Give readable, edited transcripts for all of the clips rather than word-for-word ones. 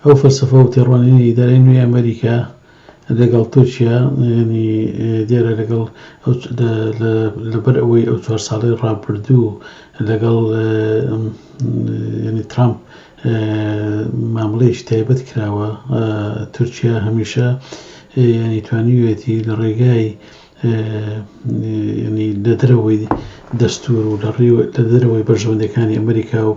ئەو فەلسەفە و تێڕوانینی ئیدارەی نوێی ئەمریکا لەگەڵ تورکیا ینی دیارە لەگەڵ لەبەر ئەوەی ئەو 4 ساڵی ڕابردوو لەگەڵ ینی ترامپ مامەڵەیەکی تایبەت کراوە، تورکیا هەمیشە ینی توانیوێتی لە ڕێگای ینی لە دەرەوەی دەستور و لە دەرەوەی بەرژەوەندەکانی ئەمریکا و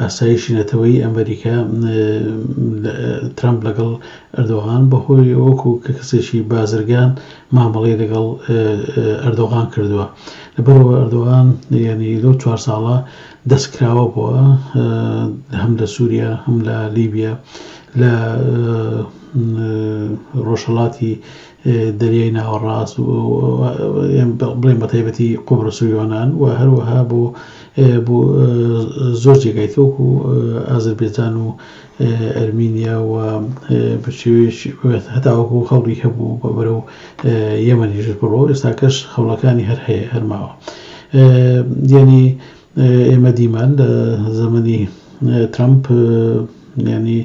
ئاسایشی نەتەوەیی ئەمریکا ترامپ لەگەڵ ئەردۆغان بەهۆی وەکو کە کەسێکی بازرگان مامەڵەی لەگەڵ ئەردۆغان کردووە. لەبەرەوە ئەردۆغان ینی لەو 4 ساڵە دەستکراوە بووە هەم لە سووریا هەم لە لیبیا لە ڕۆژهەڵاتی دەریای ناوەڕاست بڵێن بە تایبەتی قوبرس و یۆنان و هەروەها بۆ زۆر جێگای وەکو ئازەربایجان و ئەرمینیا و بەشێوەیەکی هەتاوەکو خەڵی هەبوو بەرەو یەمەنیش بڕۆ ئێستا کەش خەوڵەکانی هەر هەیە هەرماوە. یعنی ئێمە دیمان لە زەمەنی ترامپ ینی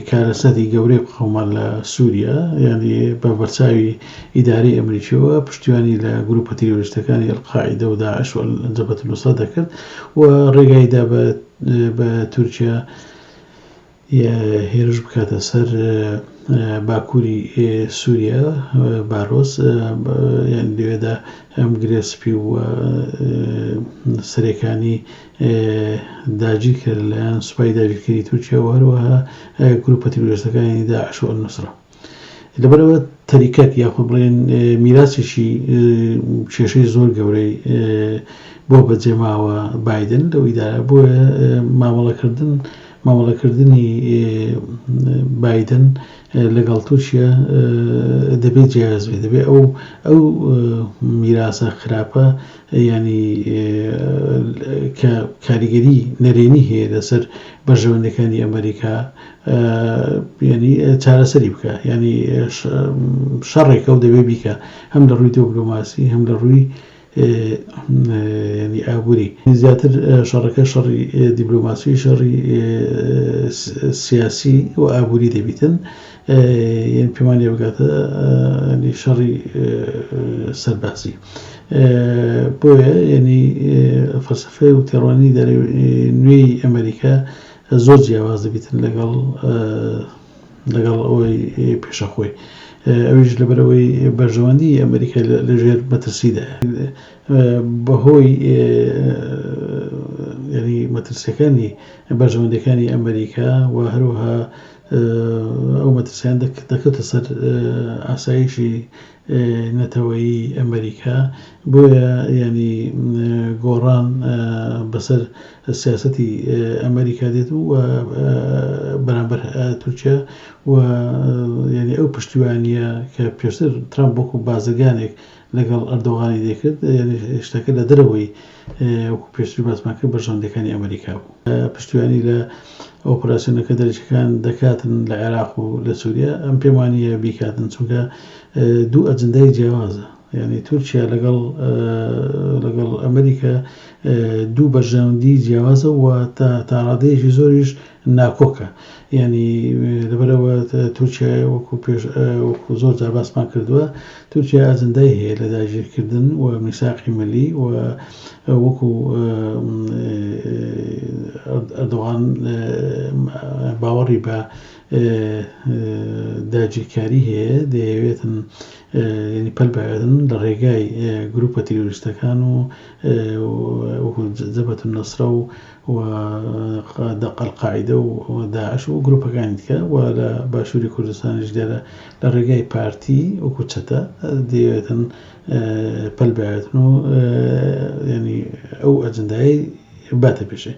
کارەسەتی گەورەی قەومان لە سووریا ینی بە بەرچاوی ئیدارەی ئەمریکیەوە پشتیوانی لە گروپە تیرۆریستەکانی ئەلقاعیدە و داعش و جەبهەت النوسرە دەکرد و ڕێگایدا بە تورکیا هێرش بکاتە سەر باکووری سووریا بارۆس یان لەوێدا ئەم گرێسپی و سەرەکانی داگیر کرد لەلایەن سوپای داگیرکەری تورکیا و هەروەها گروپە تیرۆریستەکانی داعش و النوسرە. لەبەرەوە تەریکەت یاخود بڵێن میراسێکی کێشەی زۆر گەورەی بۆ بەجێماوە بایدن لەو ئیدارە بۆیە مامەڵەکردنی بایدن لەگەڵ تورکیا دەبێت جیاواز بێت، دەبێت ئەو میراسە خراپە ینی کە کاریگەری نەرێنی هەیە لەسەر بەرژەوەندەکانی ئەمریکا ینی چارەسەری بکە، ینی شەڕێکە و دەبێت بیکە هەم لە ڕووی دیپلۆماسی هەم لە ڕووی ینی ئابووری. زیاتر شەڕەکە شەڕی دیپلۆماسی شەڕی سیاسی و ئابووری دەبیتن، یعنی پێمان لێ بگاتە شەڕی سەربازی. بۆیە ینی فەلسەفەی و تێڕوانی نوێی ئەمریکا زۆر جیاواز دەبیتن لەگەڵ ئەوەی پێشەخۆی. ئەویش لەبەرەوەی بەرژەوەندی ئەمریکا لەژێر مەترسیدا بەهۆی ینی مەترسیەکانی بەرژەوەندەکانی ئەمریکا و هەروەها ئەو مەترسیان دەکەوتە سەر ئاسایشی نەتەوەیی ئەمریکا. بۆیە ینی گۆڕان بەسەر سیاسەتی ئەمریکا دێت و بەرامبەر تورکیا و ینی ئەو پشتیوانیە کە پێشتر ترامپ وەکو بازرگانێک لەگەڵ ئەردۆغانی دەکرد ینی شتەکە لە دەرەوەی وەکو پێشتر باسمان کرد بەرژەوەندەکانی ئەمریکا بوو. پشتیوانی لە ئۆپراسیۆنەکە دەرەجەکان دەکاتن لە عێراق و لە سووریا ئەم پێم وانییە بیکاتن، چونکە دوو ئەجندای جیاوازە، ینی تورکیا لەگەڵ ئەمریکا دوو بەرژەوەندی جیاوازە و تا ڕادەیەکی زۆریش ناکۆکە. ینی لەبەرەوە تورکیا وەکو زۆر جار باسمان کردووە تورکیا ئەجندای هەیە لە داگیرکردن و میساقی ملی و وەکو ئەردۆغان باوەڕی بە داگیرکاری هەیە، دەیەوێتن ینی پەلبایەتن لە ڕێگای گروپە تیرۆریستەکان و وەکو جەبهەت النوسرە و ئەلقاعیدە و داعش و گروپەکانی دیکە و لە باشووری کوردستانیشدا لە ڕێگای پارتی وەکو چەتە دەیەوێتن پەلبایەتن و ینی ئەو ئەجندایی باتە پێشێ.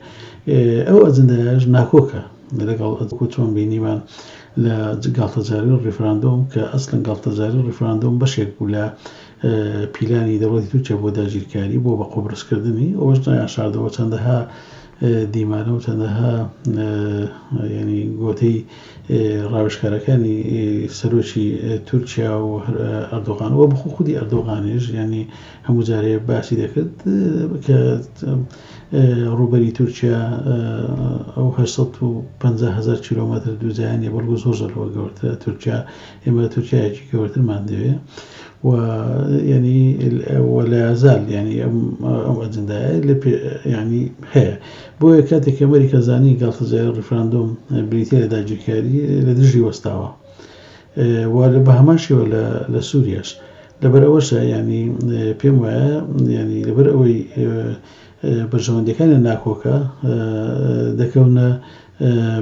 ئەو ئەجندایش ناکۆکە لەگەڵ چۆن بینیمان لە گاڵتەجاری و ڕیفراندۆم کە ئەسڵن گاڵتەجاری و ڕیفراندۆم بەشێک بوو لە پیلانی دەوڵەتی تورکیا بۆ داگیرکاری بۆ بە قوبرسکردنی ئەوەش نایاشاردەوە چەندەها دیمانە و چەندەها ینی گۆتەی ڕاوێژکارەکانی سەرۆکی تورکیا و ئەردۆغانەوە بخۆ خودی ئەردۆغانیش ینی هەموو جارێ باسی دەکرد کە ڕوبەری تورکیا ئەو 850,000 کیلۆمەتر دووجایانێ بەڵگو زۆرەوە گەورتە تورکیا ئێمە تورکایەکی گەورترمان دەوێ و ینی ولا يزال يعني ئەم ئەجندایە ینی هەیە بۆیە کاتێک ئەمریکا زانی گاڵتەجاری ڕیفراندۆم بریتە لە داگیرکاری لە دژی وەستاوە و بە هەمان شێوە لە سووریاش لەبەر ئەوەشە ینی پێم وایە ینی لەبەر ئەوەی بەرژەوەندەکانی ناکۆکە دەکەونە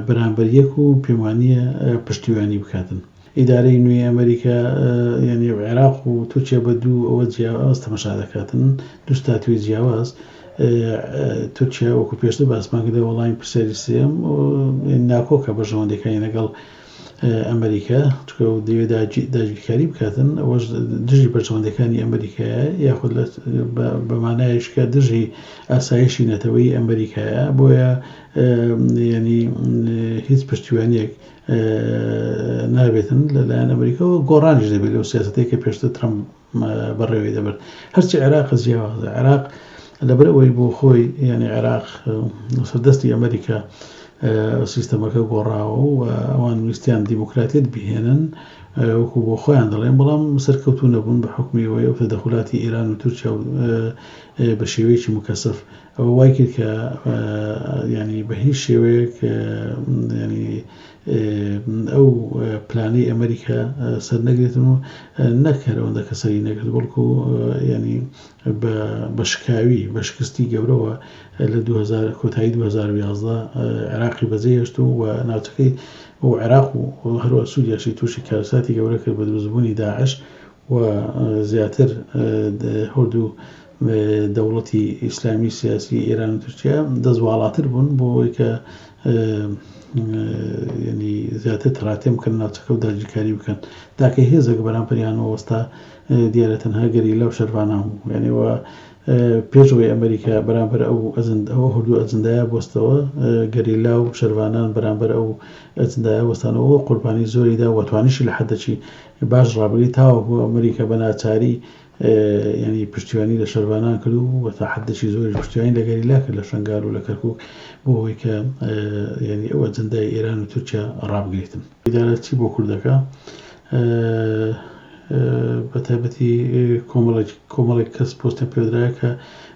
بەرامبەریەک و پێم وانییە پشتیوانی بکاتن ئیدارەی نوێی ئەمریکا ینی عێراق و تورکیا بە دوو ئەوە جیاواز تەماشا دەکاتن دوو ستاتوی جیاواز تورکیا وەکو پێشتر باسمان کردە وەڵامی پرسیاری سێم ناکۆکە بەرژەوەندەکانی لەگەڵ ئەمریکا چکە دەوێت داگیرکاری بکاتن ئەوەش دژی بەرژەوەندەکانی ئەمریکایە یاخود بەمانایشکە دژی ئاسایشی نەتەوەی ئەمریکایە بۆیە ینی هیچ پشتیوانیەک نابێتن لەلایەن ئەمریکاەوە گۆڕانیش دەبێت لەو سیاسەتەی کە پێشتر ترەمپ بەڕێوەی دەبێت هەرچی عێراق جیاوازە عێراق لەبەر ئەوەی بۆ خۆی ینی عێراق سەردەستی ئەمریکا سیستەمەکە گۆڕاوە و ئەوان ویستیان دیموکراتیت بهێنن وەکو بۆ خۆیان دەڵێن بەڵام سەرکەوتوو نەبوون بە حکمیەوەی ئەو تەدەخولاتی ئیران و تورکیا بە شێوەیەکی مکەسف ئەوە وای کرد کە ینی بە هیچ شێوەیەک ینی ئەو پلانەی ئەمریکا سەر نەگرێتن و نەکەرەوەندە کەسەری نەگرێت بەڵکو ینی بە شکاوی بە شکستی گەورەوە لە کۆتایی 2011 عێراقی بەجێهێشت و ناوچەکەی و عێراق و هەروە سووریاشی تووشی کارەساتی گەورە کرد بە دروستبوونی داعش و زیاتر هەردوو دەوڵەتی ئیسلامی سیاسی ئێران و تورکیا دەستواڵاتر بوون بۆ ئەوەی کە ینی زیاتر تەڕاتێ بکەن ناوچەکە و داگیرکاری بکەن تاکە هێزێک بەرامبەریانەوە وەستا دیارە تەنها گەریلا و شەروانە بوو یعنیەوە پێشەوەی ئەمریکا بەرامبەر ئەو هەردوو ئەجندایە بۆستەوە گەریلا و شەروانان بەرامبەر ئەو ئەجندایە وەستانەوە قوربانی زۆریدا وەتوانیشی لە حەدەکی باش ڕابگری تاوەکو ئەمریکا بە ناچاری ینی پشتیوانی لە شەروانان کرد و تا حەدەکی زۆری پشتیوانی لە گەریلا کرد لە شەنگال و لە کەرکووک بۆ ئەوەی کە ینی ئەو ئەجندای ئێران و تورکیا ڕابگریتن ئیدارە چی بۆ کوردەکە بە تایبەتی کۆمەڵێک کەس پۆستە پێدرایە کە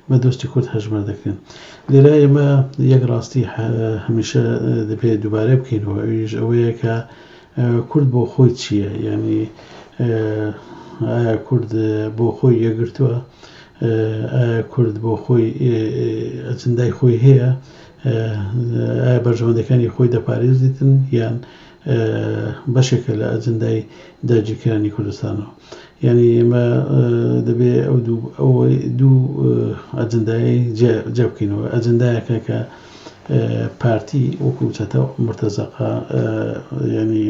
بە دۆستی کورد هەژمار دەکرێن لێرە ئێمە یەک ڕاستی هەمیشە دەبێت دووبارە بکەینەوە ئەویش ئەوەیە کە کورد بۆ خۆی چییە ینی ئایا کورد بۆ خۆی یەکگرتووە ئایا کورد بۆ خۆی ئەجندای خۆی هەیە ئایا بەرژەوەندەکانی خۆی دەپارێزیتن یان بەشێکە لە ئەجندای داگیرکردنی کوردستانەوە یعنی ئێمە دەبێت ئەو دوو ئەجندای جێ بکەینەوە ئەجندایەکە کە پارتی وەکو چەتە مرتەزەقا ینی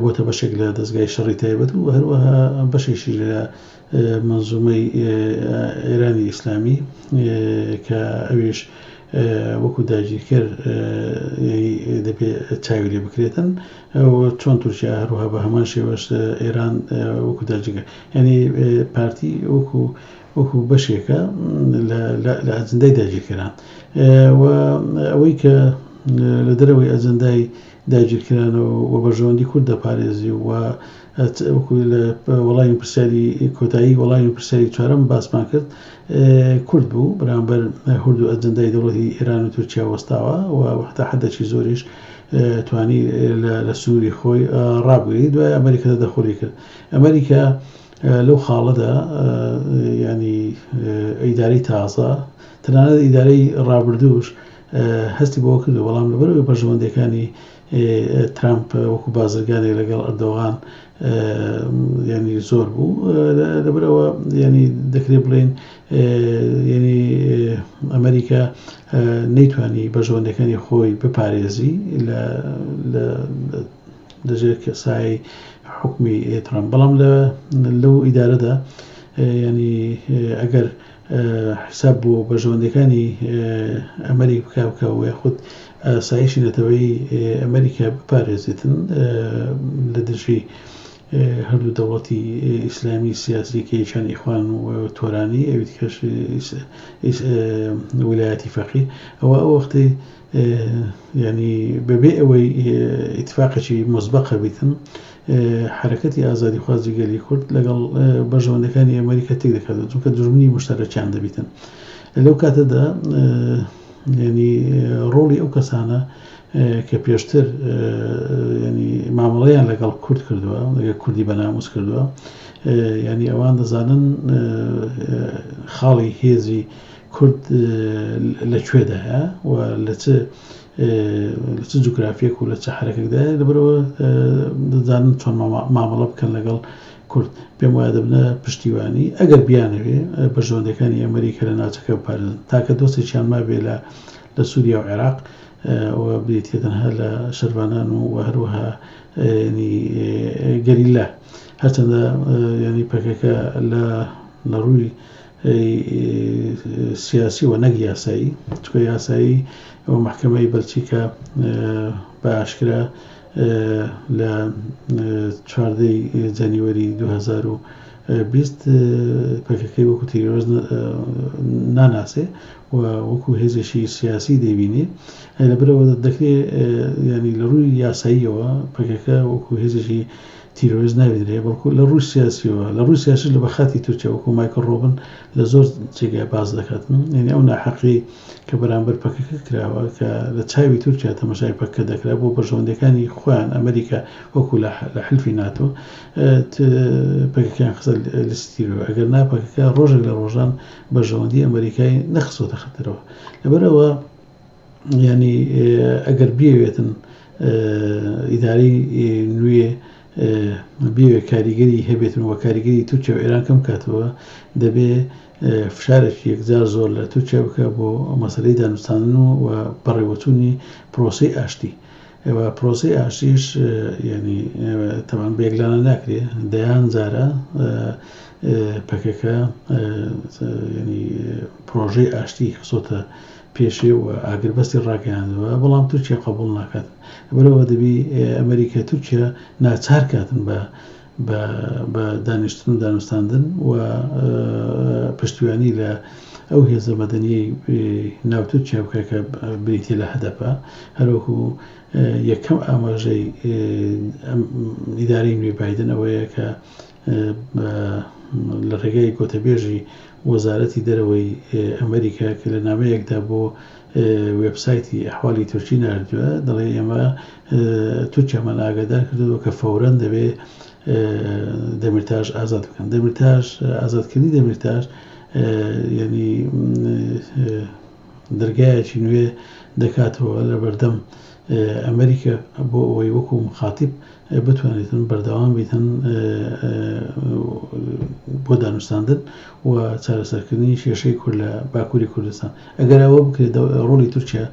بۆتە بەشێک لە دەستگای شەڕی تایبەت و هەروەها بەشێکی لە منزومەی ئێرانی ئیسلامی کە ئەویش وەکو داگیرکەر دەبێت چاوی لێ بکرێتن چۆن تورکیا هەروها بە هەمان شێوەش ئێران وەکو داگیرکەر ینی پارتی وەکو بەشێکە لە ئەجندای داگیرکەران و ئەوەی کە لە دەرەوەی ئەجندای داگیرکردنەوە و بەرژەوەندی کورد دەپارێزی و وەکو لە وەڵامی پرسیاری کۆتایی وەڵامی پرسیاری چوارەم باسمان کرد کورد بوو بەرامبەر هەردوو ئەجندای دەوڵەتی ئێران و تورکیا وەستاوە و حتا حەدەکی زۆریش توانی لە سووری خۆی ڕابگری دوای ئەمریکا دەخۆری کرد ئەمریکا لەو خاڵەدا ینی ئیداری تازە تەنانەت ئیدارەی ڕابردووش هەستی بۆ کردو بەڵام لەبەرەوەی بەرژەوەندەکانی ترامپ وەکو بازرگانێک لەگەڵ ئەردۆغان ینی زۆر بوو لەبەرەوە ینی دەکرێت بڵێن ینی ئەمریکا نەیتوانی بەرژەوەندەکانی خۆی بپارێزی لەژێر کەسایی حکمی ترامپ بەڵام لەو ئیدارەدا ینی ئەگەر حساب بۆ بەژەوەندەکانی ئەمریکا بکە و یاخود ئاسایشی نەتەوەی ئەمریکا بپارێزێتن لە دژی هەردوو دەوڵەتی ئیسلامی سیاسی کە یەکیان ئیخوان و تۆرانی ئەوی دیکەش ویلایەتی فەقیه ئەوە ئەو وەختەی ینی بەبێ ئەوەی ئیتفاقێکی مۆزبەقە بیتن حرەکەتی ئازادیخوازی گەلی کورد لەگەڵ بەژەوەندەکانی ئەمریکا تێک دەکاتەوە چونکە دژمنی مشتەرەکیان دەبیتن لەو کاتەدا ینی ڕۆڵی ئەو کەسانە کە پێشتر ینی مامەڵەیان لەگەڵ کورد کردووە لەگەڵ کوردی بەناموس کردووە ینی ئەوان دەزانن خاڵی هێزی کورد لەکوێدا هەیە و لە چ جوگرافیەک و لە چه حرەکەکدایە لەبەرەوە دەزانن چۆن مامەڵە بکەن لەگەڵ کورد پێم وایە دەبنە پشتیوانی ئەگەر بیانەوێ بەژەوەندەکانی ئەمریکا لە ناوچەکە بپارێزن تاکە دۆستێکیان مابێ لە سووریا و عێراق و بریتە تەنها لە شەربانان و هەروەها گەریلا هەرچەندە ینی پەکەکە لە ڕووی سیاسی و نەک یاسایی چکە یاسایی ئەو محکەمەی بەلچیکە بە ئاشکرا لە 14 جانیوەری 2020 پەکەکەی وەکو تیرۆریزم ناناسێ و وەکو هێزێکی سیاسی دەبینێ لەبەرەوە دەکرێت ینی لە ڕووی یاساییەوە پەکەکە وەکو هێزێکی تیرۆریزم نابینرێ بەڵکو لە ڕووی سیاسیەوە لە ڕووی سیاسی لە بەخاتی تورکیا وەکو مایکل ڕۆبن لە زۆر جێگای باز دەکاتن یعنی ئەو ناحەقی کە بەرامبەر پەکەکە کراوە کە لە چاوی تورکیا تەماشای پەکەکە دەکرا بۆ بەژەوەندەکانی خۆیان ئەمریکا وەکو لە حلفی ناتۆ پەکەکەیان خستە لیستی تیرۆری ئەگەر نا پەکەکە ڕۆژێک لە ڕۆژان بەژەوەندی ئەمریکای نەخستۆتە خەتەرەوە لەبەرەوە ینی ئەگەر بیاوێتن ئیداری نوێ بێ کاریگەری هەبێتن وە کاریگەری تورکیا و ئێران کەم کاتەوە دەبێ فشارێکی یەکجار زۆر لە تورکیا بکە بۆ مەسەلەی دانوستاندن و بەڕێوەچوونی پرۆسەی ئاشتی ئەوە پرۆسەی ئاشتیش ینی تەمان بەیەکلانە ناکرێ دەیان جارە پەکەکە ینی پرۆژەی ئاشتی خسۆتە پێشێ و ئاگربەستی ڕاگەیاندەوە بەڵام تورکیا قبول ناکات بەرەوە دەبی ئەمریکا تورکیا ناچار کاتن بە دانیشتن و دانوستاندن و پشتیوانی لە ئەو هێزە مەدەنیەی ناو تورکیا بکە کە بریتە لە هەدەپە هەروەکو یەکەم ئاماژەی ئیدارەی نوێ بایدن ئەوەیە کە لە ڕێگای گۆتەبێژی وەزارەتی دەرەوەی ئەمریکا کە لە نامەیەکدا بۆ وێبسایتی ئەحوالی تورکی ناردووە دەڵێ ئێمە تورکیامان ئاگادار کردووە کە فەورەن دەبێ دەمیرتاژ ئازاد بکەن دەمیرتاژ ئازادکردنی دەمیرتاژ ینی دەرگایەکی نوێ دەکاتەوە لە بەردەم ئەمریکا بۆ ئەوەی وەکو مخاتیب بتوانێتن بەردەوام بیتن بۆ دانوستاندن و چارەسەرکردنی کێشەی کورد لە باکووری کوردستان ئەگەر ئەوە بکرێت ڕۆڵی تورکیا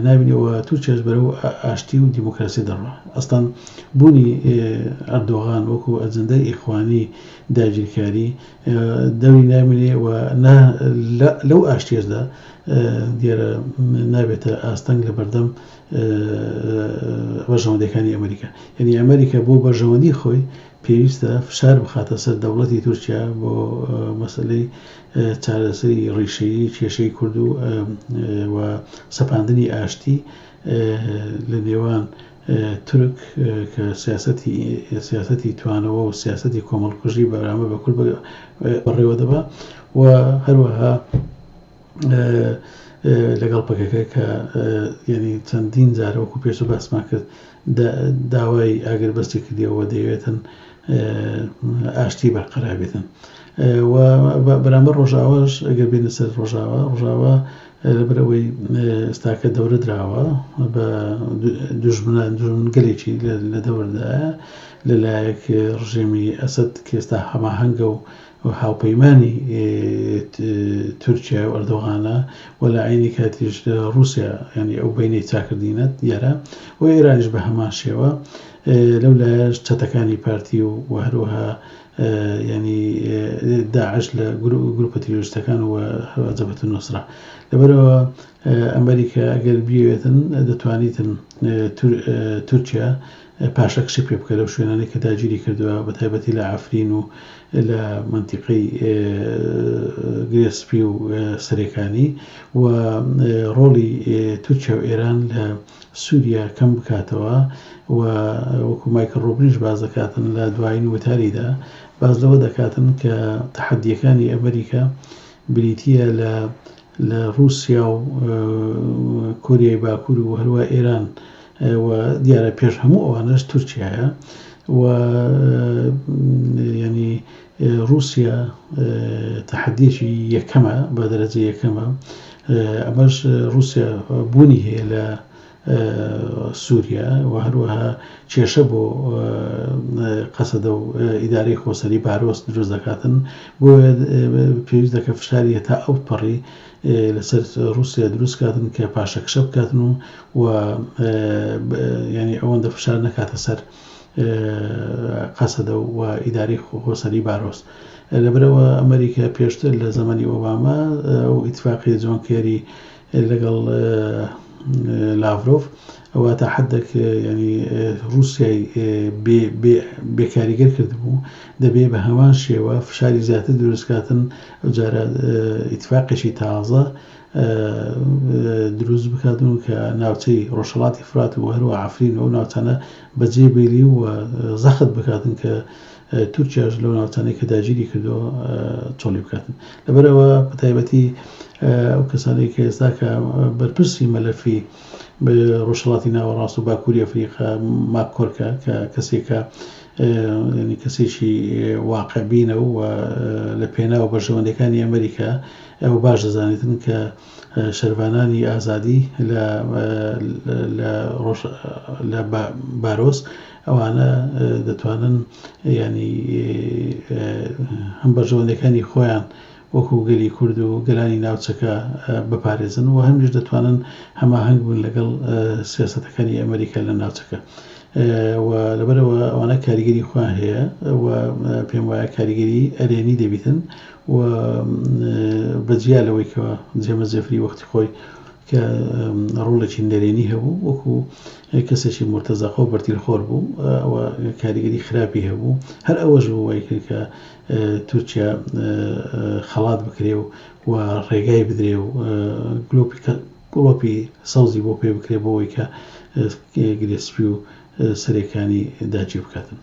نابینەوە تورکیاش بەرەو ئاشتی و دیموکراسی دەڕوا ئەستان بوونی ئەردۆغان وەکو ئەجەندەی ئیخوانی داگیرکاری دەوری نامێنێ و لەو ئاشتیێشدا دیارە نابێتە ئاستەنگ لە بەردەم بەژەوەندەکانی ئەمریکا یعنی ئەمریکا بۆ بەژەوەندی خۆی پێویستە فشار بخاتە سەر دەوڵەتی تورکیا بۆ مەسەلەی چارەسەری ڕیشەیی کێشەی کورد و سەپاندنی ئاشتی لە نێوان تورک کە سیاسەتی توانەوە و سیاسەتی کۆمەڵکوژی بەرامبەر بە کورد بەڕێوە دەبا و هەروەها لەگەڵ پەکەکە کە ینی چەندین جارەوەکو پێش و باسمان کرد داوای ئاگربەستی کردیەوە دەیەوێتن ئاشتی بەرقەرار بێتن و بەرامبەر ڕۆژاواش ئەگەر بێنە سەر ڕۆژاوا لەبەرەوەی ئێستاکە دەورە دراوە بە دوژمن گەلێکی لە دەوردایە لەلایەک ڕژێمی ئەسەد کە ئێستا هەماهەنگە و هاوپەیمانی تورکیا و ئەردۆغانە و لە عینی کاتیش رووسیا ینی ئەو بینەی چاکردینەت دیارە و ئێرانیش بە هەمان شێوە لەولایەش چەتەکانی پارتی و هەروەها ینی داعش لە گروپە تیرۆریستەکان و جەبهەت النوسرە. لەبەرەوە ئەمریکا ئەگەر بیەوێتن دەتوانیتن تورکیا پاشەکشی پێ بکە لەو شوێنانەی کە داگیری کردووە بە تایبەتی لە عەفرین و لە منتیقەی گرێسپی و سەرێکانی و ڕۆڵی تورکیا و ئێران لە سووریا کەم بکاتەوە و وەکو مایکل ڕۆبنیش باز دەکاتن لە دوایین وتاریدا باز لەوە دەکاتن کە تەحەدیەکانی ئەمریکا بریتیە لە رووسیا و کۆریای باکوور و هەروە ئێران و دیارە پێش هەموو ئەوانەش تورکیایە و ینی رووسیا تەحەدیەکی یەکەمە بە دەرەجە یەکەمە. ئەمەش رووسیا بوونی هەیە لە سووریا و هەروەها کێشە بۆ قەسەدە و ئیدارەی خۆسەری بارۆس دروست دەکاتن بۆ پێویست دەکە فشاری هێتا ئەو پەڕی لەسەر رووسیا دروست کاتن کە پاشەکشە بکاتن و ینی ئەوەندە فشار نەکاتە سەر قەسەدە و ئیداری خۆسەری بارۆس. لەبەرەوە ئەمریکا پێشتر لە زەمەنی ئۆباما و ئیتفاقی جۆن کێری لەگەڵ لاڤرۆف ئەوە تا حەدێک ینی رووسیای بێکاریگەر کردبوو دەبێ بە هەمان شێوە فشاری زیاتر دروستکاتن جارە ئیتفاقێکی تازە دروست بکاتن کە ناوچەی ڕۆژهەڵاتی فرات و هەروە عەفرین ئەو ناوچانە بەجێبێلی و زەخت بکاتن کە تورکیاش لەو ناوچانەی کە داگیری کردەوە چۆڵی بکاتن. لەبەرەوە بە تایبەتی ئەو کەسانەی کە ئێستا کە بەرپرسی مەلەفی ڕۆژهەڵاتی ناوەڕاست و باکووری ئەفریقا ماکۆرکە کە کەسێکە کەسێکی واقعبینە و لە پێناو بەشەوەندەکانی ئەمریکا ئەو باش دەزانێتن کە شەروانانی ئازادی لە بارۆس ئەوانە دەتوانن ینی هەم بەشەوەندەکانی خۆیان وەکو گەلی کورد و گەلانی ناوچەکە بپارێزن و هەمیش دەتوانن هەماهەنگ بوون لەگەڵ سیاسەتەکانی ئەمریکا لە ناوچەکە و لەبەرەوە ئەوانە کاریگەری خۆیان هەیە و پێم وایە کاریگەری ئەرێنی دەبیتن و بەجیالەوەی کەەوە جێمە جێفری وەختی خۆی کە ڕوڵێکی نەرێنی هەبوو وەکو کەسێکی مرتەزەقە و بەرتیلخۆر بوو ئەوە کاریگەری خراپی هەبوو. هەر ئەوەش بوو وای کرد کە تورکیا خەڵات بکرێ و ڕێگای بدرێ و گڵۆپی سەوزی بۆ پێ بکرێ بۆەوەی کە گرێسپی و سەرێکانی داگیر بکاتن.